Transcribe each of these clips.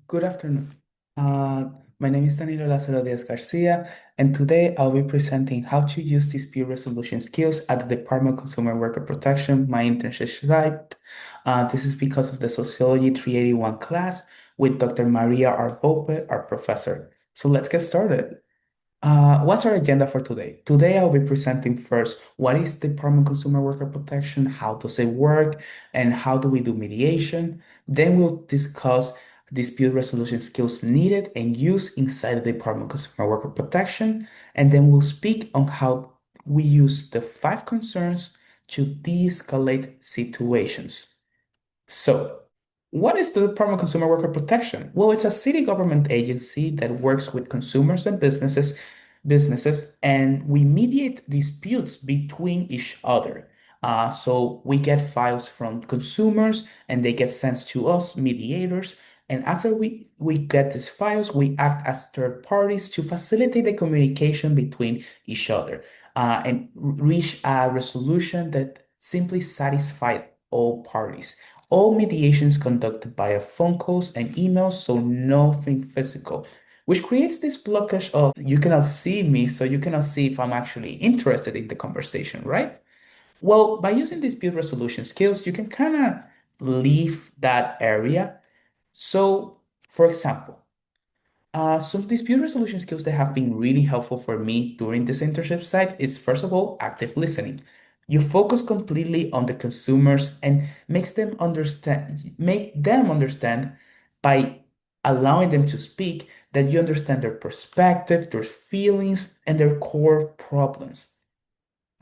Good afternoon. Uh, my name is Danilo Lázaro Díaz García, and today I'll be presenting how to use dispute resolution skills at the Department of Consumer Worker Protection, my internship site. This is because of the Sociology 381 class with Dr. Maria R. Bope, our professor. So let's get started. What's our agenda for today? Today, I'll be presenting first what is Department of Consumer Worker Protection, how does it work, and how do we do mediation. Then we'll discuss dispute resolution skills needed and used inside the Department of Consumer Worker Protection. And then we'll speak on how we use the five concerns to de-escalate situations. So, what is the Department of Consumer Worker Protection? Well, it's a city government agency that works with consumers and businesses, and we mediate disputes between each other. So we get files from consumers, and they get sent to us, mediators. And after we get these files, we act as third parties to facilitate the communication between each other and reach a resolution that simply satisfies all parties. All mediations conducted via phone calls and emails, so nothing physical, which creates this blockage of you cannot see me, so you cannot see if I'm actually interested in the conversation, right? Well, by using dispute resolution skills, you can kind of leave that area. So, for example, some dispute resolution skills that have been really helpful for me during this internship site is first of all, active listening. You focus completely on the consumers and make them understand by allowing them to speak that you understand their perspective, their feelings, and their core problems.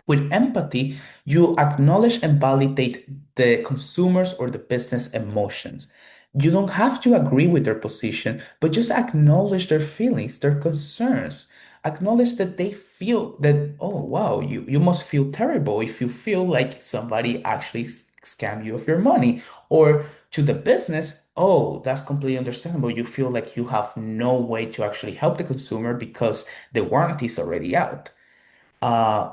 With empathy, you acknowledge and validate the consumers or the business emotions. You don't have to agree with their position, but just acknowledge their feelings, their concerns. Acknowledge that they feel that, oh, wow, you must feel terrible if you feel like somebody actually scammed you of your money. Or to the business, oh, that's completely understandable. You feel like you have no way to actually help the consumer because the warranty is already out. Uh,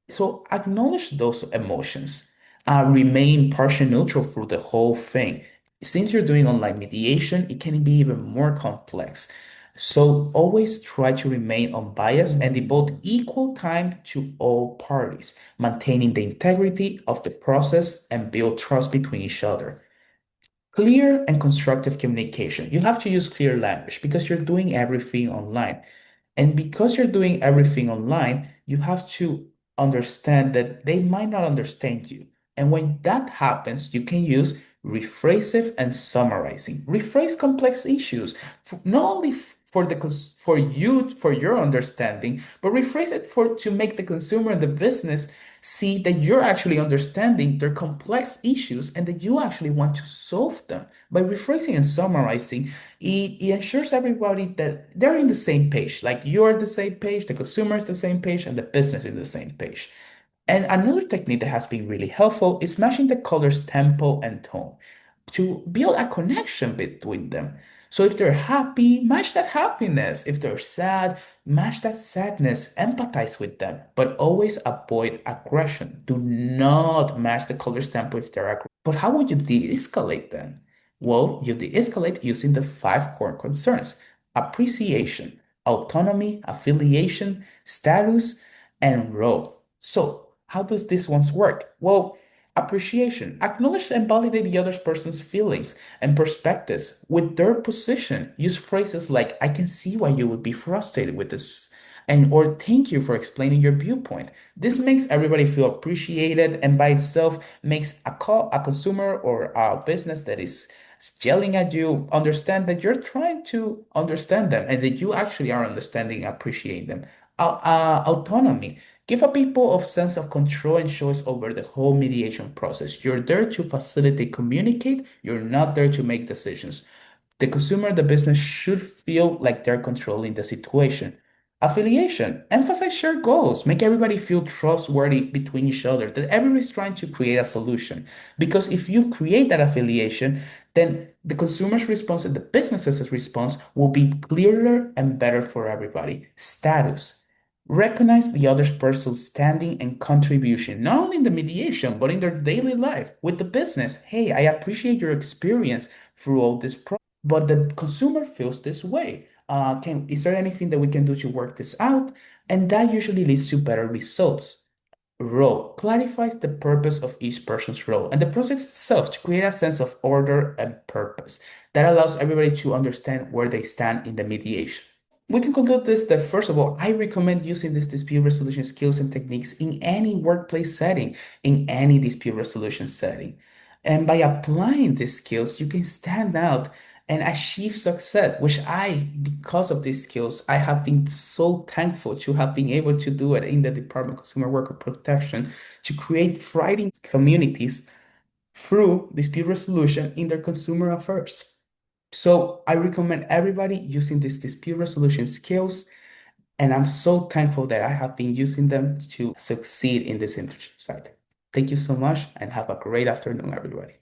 so acknowledge those emotions. Remain partial neutral through the whole thing. Since you're doing online mediation, it can be even more complex. So always try to remain unbiased and devote equal time to all parties, maintaining the integrity of the process and build trust between each other. Clear and constructive communication. You have to use clear language because you're doing everything online. And because you're doing everything online, you have to understand that they might not understand you. And when that happens, you can use rephrasive and summarizing. Rephrase complex issues, not only for for you for your understanding, but rephrase it for to make the consumer and the business see that you're actually understanding their complex issues and that you actually want to solve them. By rephrasing and summarizing, it ensures everybody that they're in the same page. Like you're the same page, the consumer is the same page, and the business is the same page. And another technique that has been really helpful is matching the colors tempo and tone to build a connection between them. So if they're happy, match that happiness. If they're sad, match that sadness. Empathize with them, but always avoid aggression. Do not match the colors tempo if they're aggressive. But how would you de-escalate then? Well, you de-escalate using the five core concerns: appreciation, autonomy, affiliation, status, and role. So, how does this ones work? Well, appreciation. Acknowledge and validate the other person's feelings and perspectives with their position. Use phrases like, I can see why you would be frustrated with this, and or thank you for explaining your viewpoint. This makes everybody feel appreciated and by itself makes a consumer or a business that is yelling at you understand that you're trying to understand them and that you actually are understanding and appreciating them. Autonomy. Give a people a sense of control and choice over the whole mediation process. You're there to facilitate, communicate. You're not there to make decisions. The consumer, the business should feel like they're controlling the situation. Affiliation. Emphasize shared goals. Make everybody feel trustworthy between each other, that everybody's trying to create a solution. Because if you create that affiliation, then the consumer's response and the business's response will be clearer and better for everybody. Status. Recognize the other person's standing and contribution, not only in the mediation, but in their daily life with the business. Hey, I appreciate your experience through all this process. but the consumer feels this way. Is there anything that we can do to work this out? And that usually leads to better results. Role clarifies the purpose of each person's role and the process itself to create a sense of order and purpose that allows everybody to understand where they stand in the mediation. We can conclude this that first of all, I recommend using these dispute resolution skills and techniques in any workplace setting, in any dispute resolution setting. And by applying these skills, you can stand out and achieve success, which because of these skills, I have been so thankful to have been able to do it in the Department of Consumer Worker Protection to create thriving communities through dispute resolution in their consumer affairs. So I recommend everybody using these dispute resolution skills, and I'm so thankful that I have been using them to succeed in this internship site. Thank you so much and have a great afternoon, everybody.